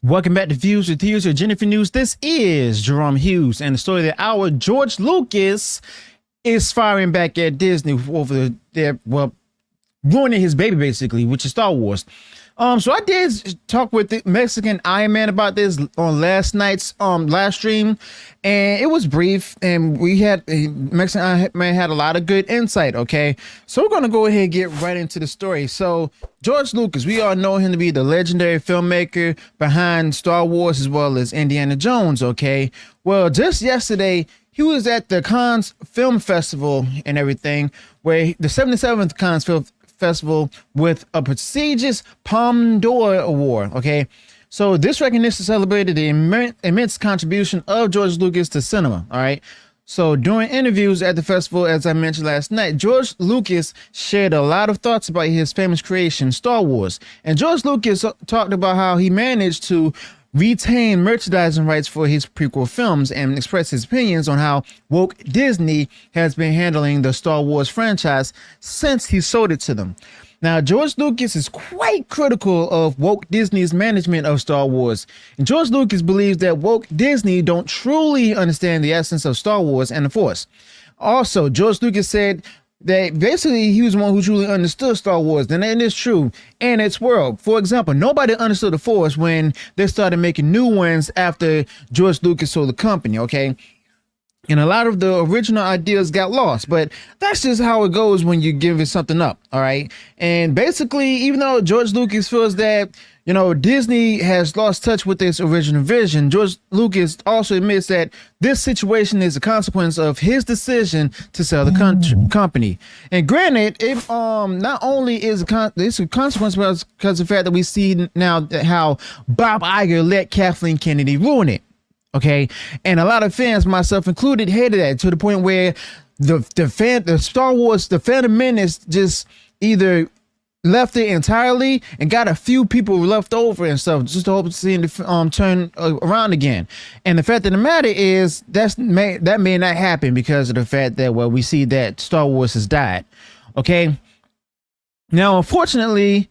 Welcome back to Views with Hughes or Jennifer News. This is Jerome Hughes, and the story that our George Lucas is firing back at Disney over ruining his baby, basically, which is Star Wars. So I did talk with the Mexican Iron Man about this on last night's live stream, and it was brief, and Mexican Iron Man had a lot of good insight. Okay, so we're gonna go ahead and get right into the story. So George Lucas, we all know him to be the legendary filmmaker behind Star Wars as well as Indiana Jones. Okay, well, just yesterday he was at the Cannes Film Festival and everything, where the 77th Cannes Film Festival with a prestigious Palme d'Or award. Okay, so this recognition celebrated the immense contribution of George Lucas to cinema. All right, so during interviews at the festival, as I mentioned last night, George Lucas shared a lot of thoughts about his famous creation, Star Wars. And George Lucas talked about how he managed to retain merchandising rights for his prequel films and expressed his opinions on how woke Disney has been handling the Star Wars franchise since he sold it to them. Now, George Lucas is quite critical of woke Disney's management of Star Wars. And George Lucas believes that woke Disney don't truly understand the essence of Star Wars and the Force. Also, George Lucas said that basically he was the one who truly understood Star Wars, and it is true, and its world. For example, nobody understood the Force when they started making new ones after George Lucas sold the company, okay? And a lot of the original ideas got lost, but that's just how it goes when you give it something up, all right? And basically, even though George Lucas feels that, Disney has lost touch with its original vision, George Lucas also admits that this situation is a consequence of his decision to sell the company. And granted, it not only is it's a consequence because of the fact that we see now how Bob Iger let Kathleen Kennedy ruin it. Okay, and a lot of fans, myself included, hated that to the point where the Star Wars, the Phantom Menace, just either left it entirely and got a few people left over and stuff, just to hope to see it turn around again. And the fact of the matter is that may not happen because of the fact that we see that Star Wars has died. Okay, now unfortunately,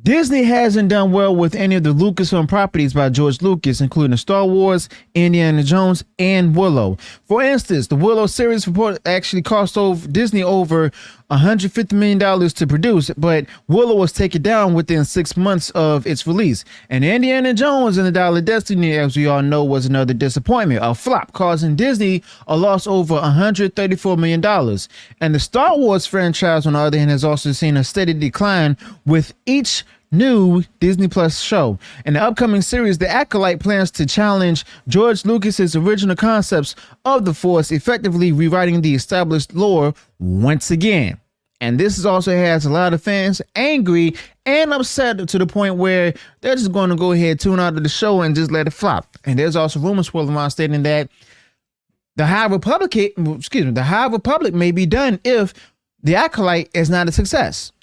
Disney hasn't done well with any of the Lucasfilm properties by George Lucas, including Star Wars, Indiana Jones, and Willow. For instance, the Willow series report actually cost Disney over $150 million to produce, but Willow was taken down within 6 months of its release. And Indiana Jones and the Dial of Destiny, as we all know, was another disappointment, a flop, causing Disney a loss over $134 million. And the Star Wars franchise, on the other hand, has also seen a steady decline with each new Disney Plus show. In the upcoming series, The Acolyte plans to challenge George Lucas's original concepts of the Force, effectively rewriting the established lore once again. And this also has a lot of fans angry and upset to the point where they're just going to go ahead, tune out of the show and just let it flop. And there's also rumors swirling around stating that the High Republic may be done if The Acolyte is not a success.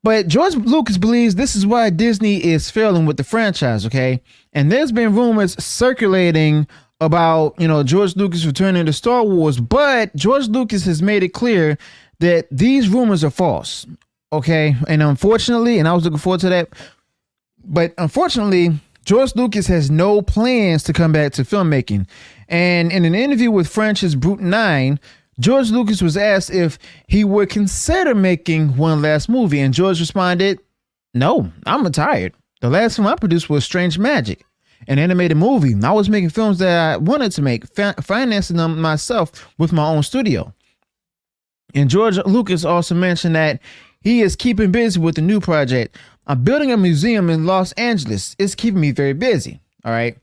But George Lucas believes this is why Disney is failing with the franchise, okay? And there's been rumors circulating about, George Lucas returning to Star Wars, but George Lucas has made it clear that these rumors are false, okay? And unfortunately, and I was looking forward to that, but unfortunately, George Lucas has no plans to come back to filmmaking. And in an interview with French's Brute 9, George Lucas was asked if he would consider making one last movie, and George responded, "No, I'm retired. The last film I produced was Strange Magic, an animated movie. I was making films that I wanted to make, financing them myself with my own studio." And George Lucas also mentioned that he is keeping busy with a new project. "I'm building a museum in Los Angeles. It's keeping me very busy." All right.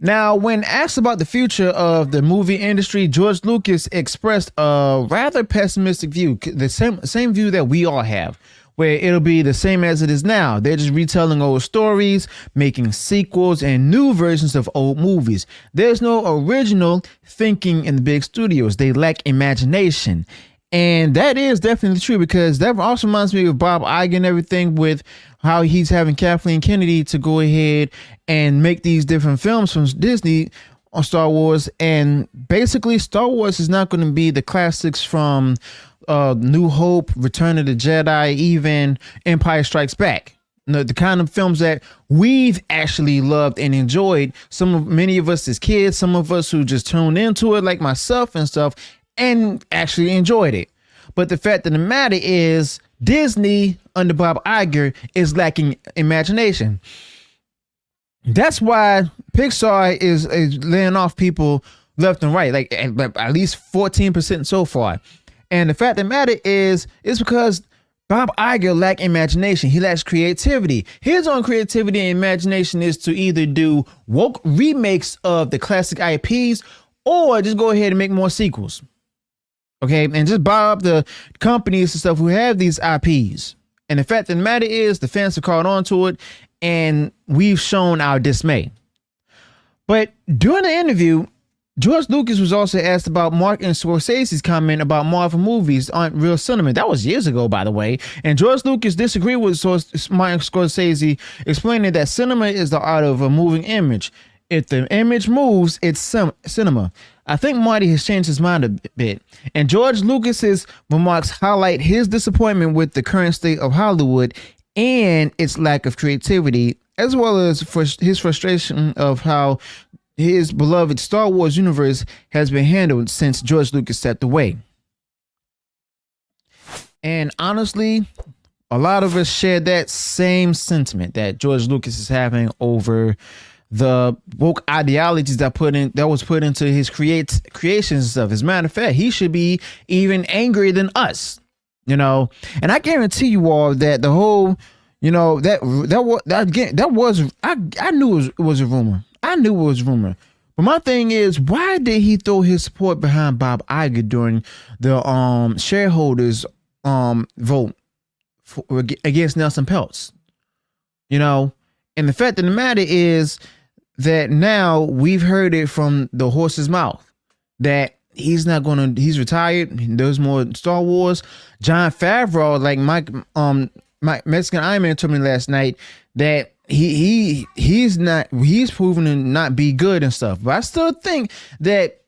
Now, when asked about the future of the movie industry, George Lucas expressed a rather pessimistic view, the same view that we all have, where it'll be the same as it is now. They're just retelling old stories, making sequels and new versions of old movies. There's no original thinking in the big studios. They lack imagination. And that is definitely true, because that also reminds me of Bob Iger and everything, with how he's having Kathleen Kennedy to go ahead and make these different films from Disney on Star Wars. And basically, Star Wars is not going to be the classics from New Hope, Return of the Jedi, even Empire Strikes Back. the kind of films that we've actually loved and enjoyed. Many of us as kids, some of us who just tuned into it, like myself and stuff, and actually enjoyed it. But the fact of the matter is, Disney under Bob Iger is lacking imagination. That's why Pixar is laying off people left and right, like at least 14% so far. And the fact of the matter is, it's because Bob Iger lacks imagination. He lacks creativity. His own creativity and imagination is to either do woke remakes of the classic IPs or just go ahead and make more sequels. Okay, and just buy up the companies and stuff who have these IPs. And the fact of the matter is, the fans have caught on to it, and we've shown our dismay. But during the interview, George Lucas was also asked about Martin Scorsese's comment about Marvel movies aren't real cinema. That was years ago, by the way. And George Lucas disagreed with Martin Scorsese, explaining that cinema is the art of a moving image. If the image moves, it's cinema. I think Marty has changed his mind a bit. And George Lucas's remarks highlight his disappointment with the current state of Hollywood and its lack of creativity, as well as his frustration of how his beloved Star Wars universe has been handled since George Lucas stepped away. And honestly, a lot of us share that same sentiment that George Lucas is having over the woke ideologies that was put into his creations and stuff. As a matter of fact, he should be even angrier than us, And I guarantee you all that the whole, I knew it was a rumor. I knew it was a rumor. But my thing is, why did he throw his support behind Bob Iger during the shareholders vote against Nelson Peltz? And the fact of the matter is that now we've heard it from the horse's mouth that he's retired. There's more Star Wars. Jon Favreau, like my Mexican Iron Man, told me last night that he's proven to not be good and stuff. But I still think that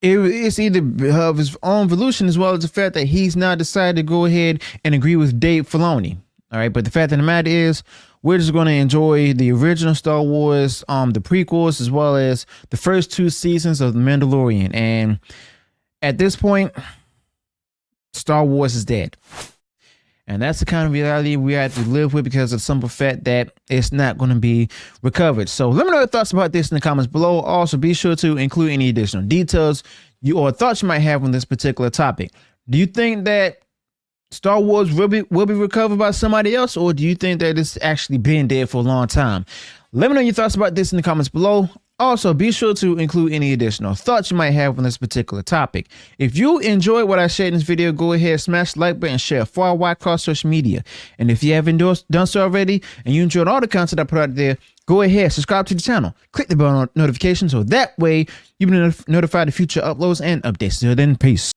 it's either of his own volition as well as the fact that he's now decided to go ahead and agree with Dave Filoni. All right, but the fact of the matter is, we're just going to enjoy the original Star Wars, the prequels, as well as the first 2 seasons of The Mandalorian. And at this point, Star Wars is dead. And that's the kind of reality we have to live with because of the simple fact that it's not going to be recovered. So let me know your thoughts about this in the comments below. Also, be sure to include any additional details or thoughts you might have on this particular topic. Do you think that Star Wars will be recovered by somebody else, or do you think that it's actually been dead for a long time? Let me know your thoughts about this in the comments below. Also, be sure to include any additional thoughts you might have on this particular topic. If you enjoyed what I shared in this video, go ahead, smash the like button, share far wide across social media. And if you haven't done so already and you enjoyed all the content I put out there, go ahead, subscribe to the channel, click the bell notification so that way you'll be notified of future uploads and updates. Till then, peace.